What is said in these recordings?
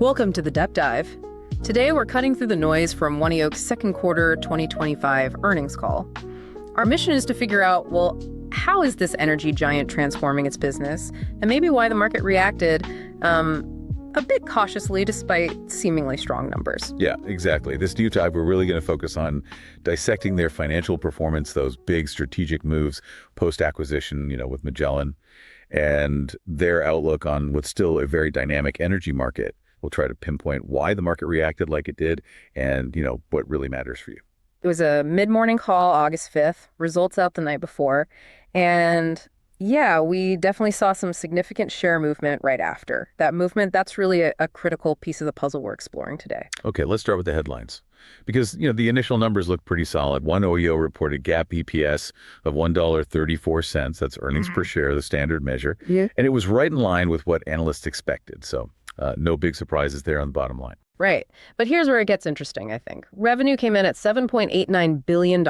Welcome to the Deep Dive. Today we're cutting through the noise from ONEOK's second quarter 2025 earnings call. Our mission is to figure out, well, how is this energy giant transforming its business, and maybe why the market reacted a bit cautiously despite seemingly strong numbers. Yeah, exactly. This deep dive, we're really going to focus on dissecting their financial performance, those big strategic moves post-acquisition, with Magellan, and their outlook on what's still a very dynamic energy market. We'll try to pinpoint why the market reacted like it did and, what really matters for you. It was a mid-morning call, August 5th, results out the night before, and yeah, we definitely saw some significant share movement right after. That movement, that's really a critical piece of the puzzle we're exploring today. Okay, let's start with the headlines. Because, the initial numbers look pretty solid. One OEO reported GAAP EPS of $1.34. That's earnings per share, the standard measure. Yeah. And it was right in line with what analysts expected. So no big surprises there on the bottom line. Right. But here's where it gets interesting, I think. Revenue came in at $7.89 billion.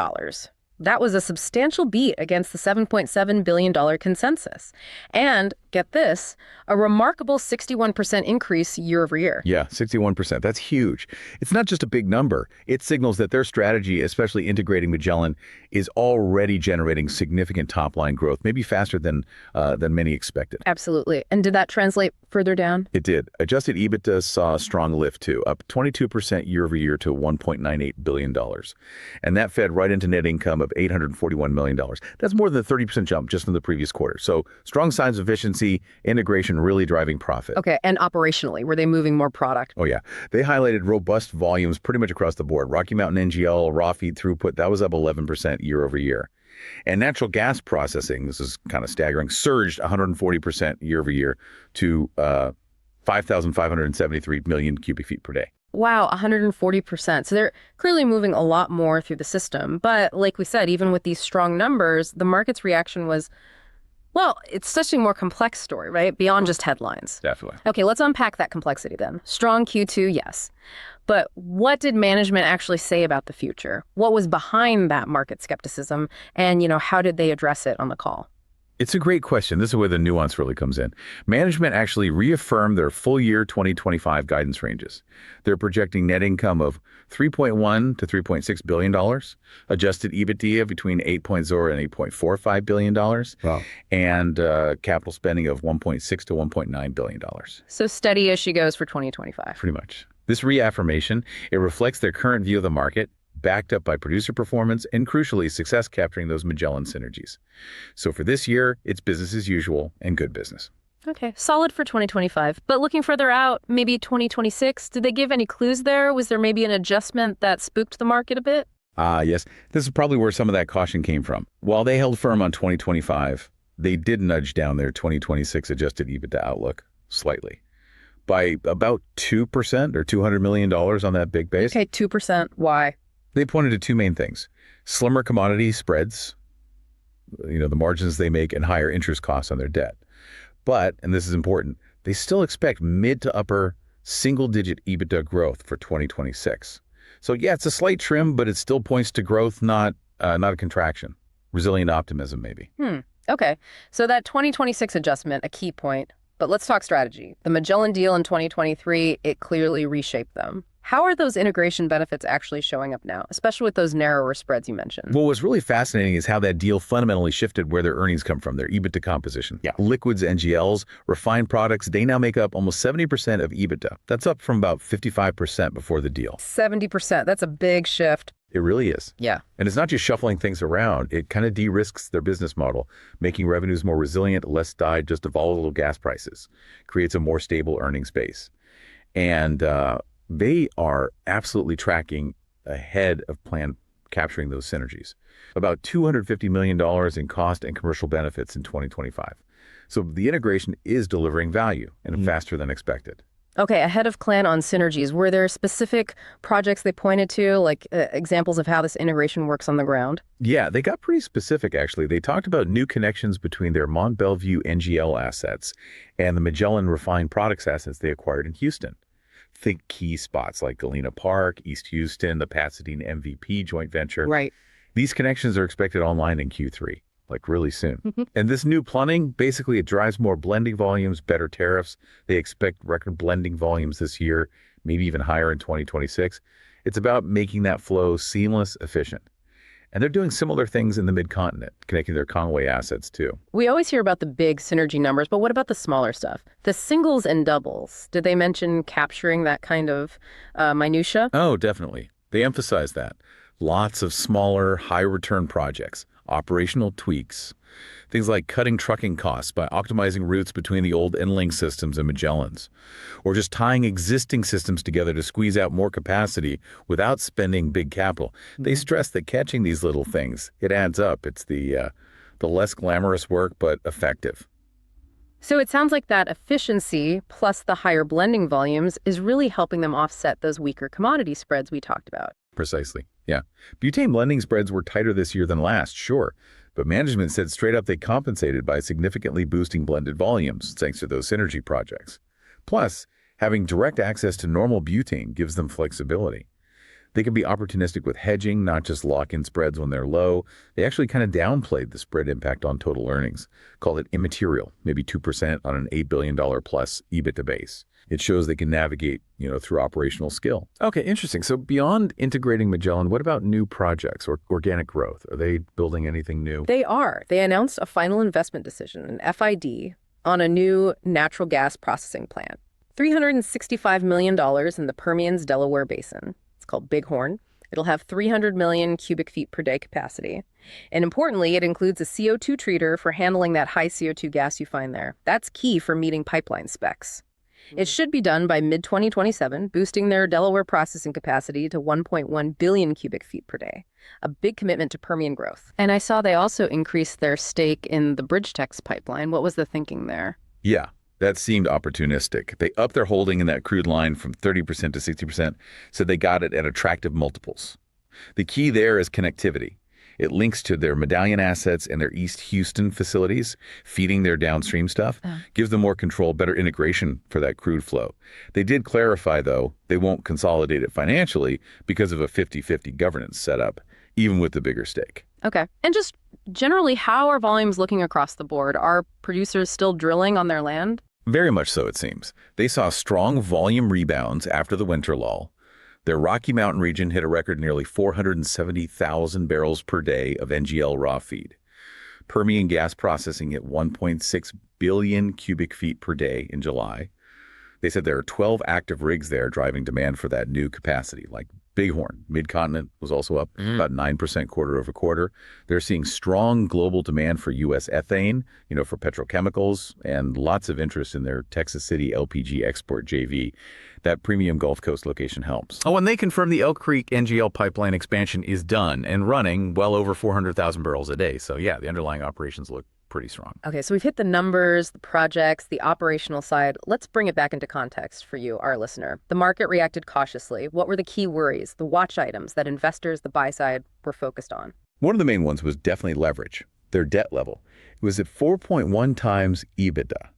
That was a substantial beat against the $7.7 billion consensus. And, get this, a remarkable 61% increase year over year. Yeah, 61%. That's huge. It's not just a big number. It signals that their strategy, especially integrating Magellan, is already generating significant top-line growth, maybe faster than many expected. Absolutely. And did that translate further down? It did. Adjusted EBITDA saw a strong lift, too, up 22% year over year to $1.98 billion. And that fed right into net income of $841 million. That's more than a 30% jump just from the previous quarter. So strong signs of efficiency, integration really driving profit. Okay, and operationally, were they moving more product? Oh, yeah. They highlighted robust volumes pretty much across the board. Rocky Mountain NGL, raw feed throughput, that was up 11% year over year. And natural gas processing, this is kind of staggering, surged 140% year over year to 5,573 million cubic feet per day. Wow, 140%. So they're clearly moving a lot more through the system. But like we said, even with these strong numbers, the market's reaction was, well, it's such a more complex story, right? Beyond just headlines. Definitely. Okay, let's unpack that complexity then. Strong Q2, yes. But what did management actually say about the future? What was behind that market skepticism? And, how did they address it on the call? It's a great question. This is where the nuance really comes in. Management actually reaffirmed their full year 2025 guidance ranges. They're projecting net income of $3.1 to $3.6 billion, adjusted EBITDA between $8.0 and $8.45 billion, wow, and capital spending of $1.6 to $1.9 billion. So steady as she goes for 2025. Pretty much. This reaffirmation, it reflects their current view of the market, backed up by producer performance, and crucially, success capturing those Magellan synergies. So for this year, it's business as usual and good business. Okay, solid for 2025. But looking further out, maybe 2026, did they give any clues there? Was there maybe an adjustment that spooked the market a bit? Yes. This is probably where some of that caution came from. While they held firm on 2025, they did nudge down their 2026 adjusted EBITDA outlook slightly by about 2% or $200 million on that big base. Okay, 2%. Why? They pointed to two main things: slimmer commodity spreads, the margins they make, and higher interest costs on their debt. But, and this is important, they still expect mid to upper single-digit EBITDA growth for 2026. So yeah, it's a slight trim, but it still points to growth, not a contraction. Resilient optimism, maybe. Okay, so that 2026 adjustment, a key point. But let's talk strategy. The Magellan deal in 2023, it clearly reshaped them. How are those integration benefits actually showing up now, especially with those narrower spreads you mentioned? Well, what's really fascinating is how that deal fundamentally shifted where their earnings come from, their EBITDA composition. Yeah. Liquids, NGLs, refined products, they now make up almost 70% of EBITDA. That's up from about 55% before the deal. 70%, that's a big shift. It really is. Yeah. And it's not just shuffling things around. It kind of de-risks their business model, making revenues more resilient, less tied just to volatile gas prices, creates a more stable earnings base. And they are absolutely tracking ahead of plan capturing those synergies. About $250 million in cost and commercial benefits in 2025. So the integration is delivering value and faster than expected. Okay, ahead of plan on synergies, were there specific projects they pointed to, like examples of how this integration works on the ground? Yeah, they got pretty specific, actually. They talked about new connections between their Mont Belvieu NGL assets and the Magellan refined products assets they acquired in Houston. Think key spots like Galena Park, East Houston, the Pasadena MVP joint venture. Right. These connections are expected online in Q3. like really soon. And this new plumbing, basically it drives more blending volumes, better tariffs. They expect record blending volumes this year, maybe even higher in 2026. It's about making that flow seamless, efficient. And they're doing similar things in the mid-continent, connecting their Conway assets too. We always hear about the big synergy numbers, but what about the smaller stuff? The singles and doubles. Did they mention capturing that kind of minutia? Oh, definitely. They emphasize that. Lots of smaller, high-return projects, operational tweaks, things like cutting trucking costs by optimizing routes between the old EnLink systems and Magellans, or just tying existing systems together to squeeze out more capacity without spending big capital. They stress that catching these little things, it adds up. It's the less glamorous work, but effective. So it sounds like that efficiency plus the higher blending volumes is really helping them offset those weaker commodity spreads we talked about. Precisely, yeah. Butane blending spreads were tighter this year than last, sure. But management said straight up they compensated by significantly boosting blended volumes thanks to those synergy projects. Plus, having direct access to normal butane gives them flexibility. They can be opportunistic with hedging, not just lock in spreads when they're low. They actually kind of downplayed the spread impact on total earnings, called it immaterial, maybe 2% on an $8 billion plus EBITDA base. It shows they can navigate, through operational skill. Okay, interesting. So beyond integrating Magellan, what about new projects or organic growth? Are they building anything new? They are. They announced a final investment decision, an FID, on a new natural gas processing plant. $365 million in the Permian's Delaware Basin. It's called Bighorn. It'll have 300 million cubic feet per day capacity. And importantly, it includes a CO2 treater for handling that high CO2 gas you find there. That's key for meeting pipeline specs. It should be done by mid-2027, boosting their Delaware processing capacity to 1.1 billion cubic feet per day, a big commitment to Permian growth. And I saw they also increased their stake in the BridgeTex pipeline. What was the thinking there? Yeah, that seemed opportunistic. They upped their holding in that crude line from 30% to 60%, so they got it at attractive multiples. The key there is connectivity. It links to their Medallion assets and their East Houston facilities, feeding their downstream stuff, gives them more control, better integration for that crude flow. They did clarify, though, they won't consolidate it financially because of a 50-50 governance setup, even with the bigger stake. Okay. And just generally, how are volumes looking across the board? Are producers still drilling on their land? Very much so, it seems. They saw strong volume rebounds after the winter lull. Their Rocky Mountain region hit a record nearly 470,000 barrels per day of NGL raw feed. Permian gas processing at 1.6 billion cubic feet per day in July. They said there are 12 active rigs there driving demand for that new capacity, like Bighorn. Mid-Continent was also up about 9% quarter over quarter. They're seeing strong global demand for U.S. ethane, for petrochemicals, and lots of interest in their Texas City LPG export JV. That premium Gulf Coast location helps. Oh, and they confirmed the Elk Creek NGL pipeline expansion is done and running well over 400,000 barrels a day. So yeah, the underlying operations look pretty strong. Okay, so we've hit the numbers, the projects, the operational side. Let's bring it back into context for you, our listener. The market reacted cautiously. What were the key worries, the watch items that investors, the buy side, were focused on? One of the main ones was definitely leverage, their debt level. It was at 4.1 times EBITDA,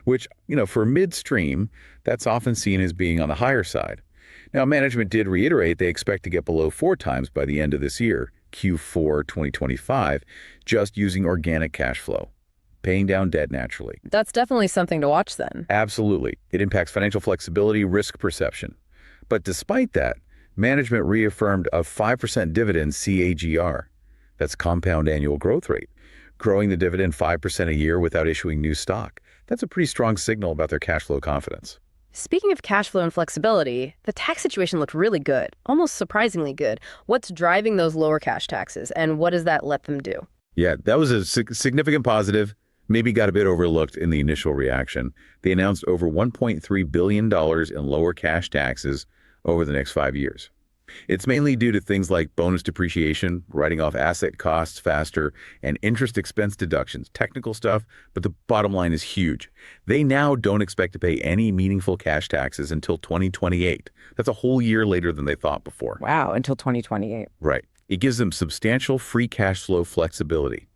which, for midstream, that's often seen as being on the higher side. Now, management did reiterate they expect to get below 4 times by the end of this year, Q4 2025, just using organic cash flow, paying down debt naturally. That's definitely something to watch then. Absolutely. It impacts financial flexibility, risk perception. But despite that, management reaffirmed a 5% dividend CAGR. That's compound annual growth rate, growing the dividend 5% a year without issuing new stock. That's a pretty strong signal about their cash flow confidence. Speaking of cash flow and flexibility, the tax situation looked really good, almost surprisingly good. What's driving those lower cash taxes, and what does that let them do? Yeah, that was a significant positive, maybe got a bit overlooked in the initial reaction. They announced over $1.3 billion in lower cash taxes over the next 5 years. It's mainly due to things like bonus depreciation, writing off asset costs faster, and interest expense deductions, technical stuff, but the bottom line is huge. They now don't expect to pay any meaningful cash taxes until 2028. That's a whole year later than they thought before. Wow, until 2028. Right. It gives them substantial free cash flow flexibility.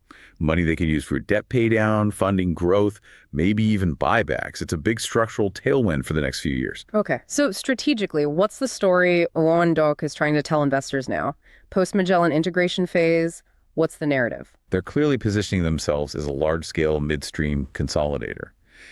Money they can use for debt pay down, funding growth, maybe even buybacks. It's a big structural tailwind for the next few years. Okay, so strategically, what's the story ONEOK is trying to tell investors now? Post-Magellan integration phase, What's the narrative? They're clearly positioning themselves as a large-scale midstream consolidator,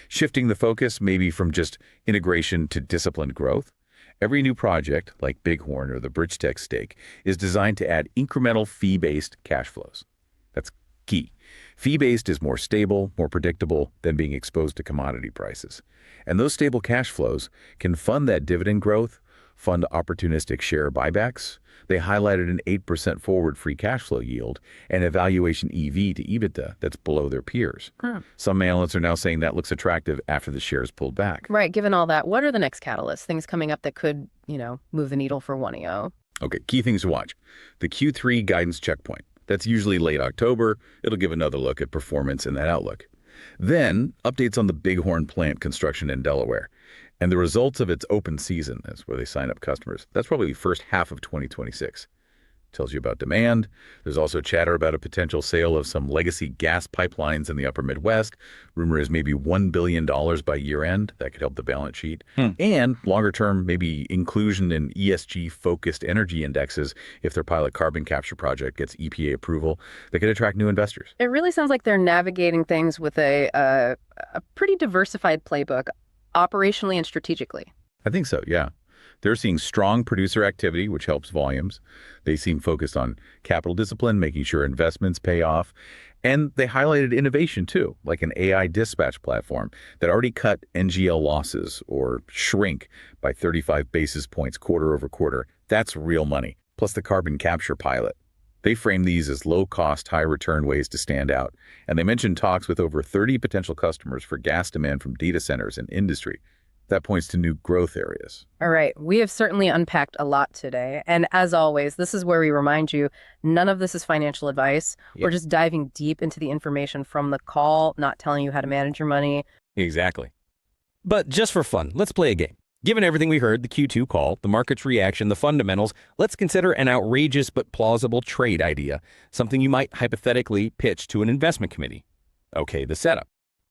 shifting the focus maybe from just integration to disciplined growth. Every new project, like Bighorn or the BridgeTex stake, is designed to add incremental fee-based cash flows. That's key. Fee-based is more stable, more predictable than being exposed to commodity prices. And those stable cash flows can fund that dividend growth, fund opportunistic share buybacks. They highlighted an 8% forward free cash flow yield and a valuation EV to EBITDA that's below their peers. Some analysts are now saying that looks attractive after the shares pulled back. Right. Given all that, what are the next catalysts? Things coming up that could, move the needle for ONEOK? Okay, key things to watch. The Q3 guidance checkpoint. That's usually late October. It'll give another look at performance in that outlook. Then, updates on the Bighorn plant construction in Delaware. And the results of its open season, that's where they sign up customers. That's probably the first half of 2026. Tells you about demand. There's also chatter about a potential sale of some legacy gas pipelines in the upper Midwest. Rumor is maybe $1 billion by year end. That could help the balance sheet. And longer term, maybe inclusion in ESG-focused energy indexes if their pilot carbon capture project gets EPA approval. That could attract new investors. It really sounds like they're navigating things with a pretty diversified playbook, operationally and strategically. I think so, yeah. They're seeing strong producer activity, which helps volumes. They seem focused on capital discipline, making sure investments pay off. And they highlighted innovation, too, like an AI dispatch platform that already cut NGL losses or shrink by 35 basis points quarter over quarter. That's real money. Plus the carbon capture pilot. They frame these as low-cost, high-return ways to stand out. And they mentioned talks with over 30 potential customers for gas demand from data centers and industry. That points to new growth areas. All right. We have certainly unpacked a lot today. And as always, this is where we remind you, none of this is financial advice. Yep. We're just diving deep into the information from the call, not telling you how to manage your money. Exactly. But just for fun, let's play a game. Given everything we heard, the Q2 call, the market's reaction, the fundamentals, let's consider an outrageous but plausible trade idea, something you might hypothetically pitch to an investment committee. Okay, the setup.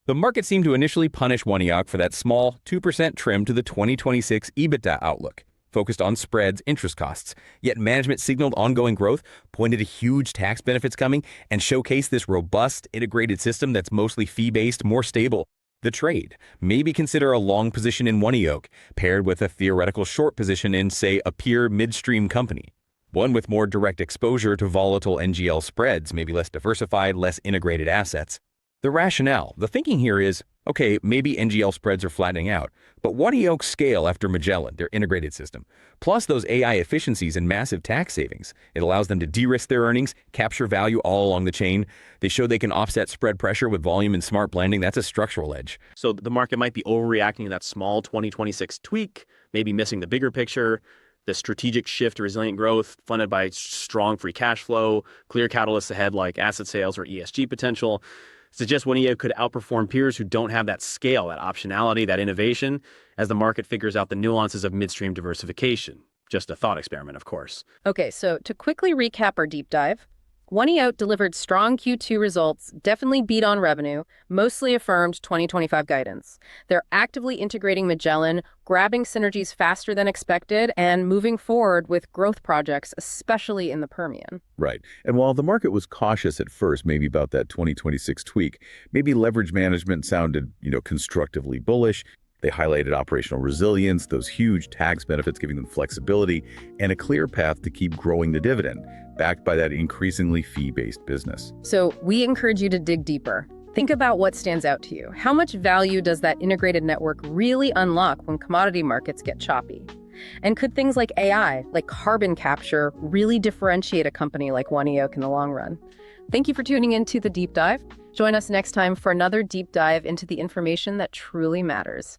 The market seemed to initially punish ONEOK for that small 2% trim to the 2026 EBITDA outlook, focused on spreads, interest costs. Yet management signaled ongoing growth, pointed to huge tax benefits coming, and showcased this robust, integrated system that's mostly fee-based, more stable. The trade. Maybe consider a long position in ONEOK, paired with a theoretical short position in, say, a peer midstream company. One with more direct exposure to volatile NGL spreads, maybe less diversified, less integrated assets. The rationale, the thinking here is, okay, maybe NGL spreads are flattening out, but ONEOK's scale after Magellan, their integrated system, plus those AI efficiencies and massive tax savings, it allows them to de-risk their earnings, capture value all along the chain. They show they can offset spread pressure with volume and smart blending. That's a structural edge. So the market might be overreacting to that small 2026 tweak, maybe missing the bigger picture. The strategic shift to resilient growth funded by strong free cash flow, clear catalysts ahead like asset sales or ESG potential. Suggests ONEOK could outperform peers who don't have that scale, that optionality, that innovation, as the market figures out the nuances of midstream diversification. Just a thought experiment, of course. Okay, so to quickly recap our deep dive, ONEOK delivered strong Q2 results, definitely beat on revenue, mostly affirmed 2025 guidance. They're actively integrating Magellan, grabbing synergies faster than expected, and moving forward with growth projects, especially in the Permian. Right. And while the market was cautious at first, maybe about that 2026 tweak, maybe leverage management sounded, constructively bullish. They highlighted operational resilience, those huge tax benefits giving them flexibility, and a clear path to keep growing the dividend, backed by that increasingly fee-based business. So we encourage you to dig deeper. Think about what stands out to you. How much value does that integrated network really unlock when commodity markets get choppy? And could things like AI, like carbon capture, really differentiate a company like ONEOK in the long run? Thank you for tuning in to The Deep Dive. Join us next time for another deep dive into the information that truly matters.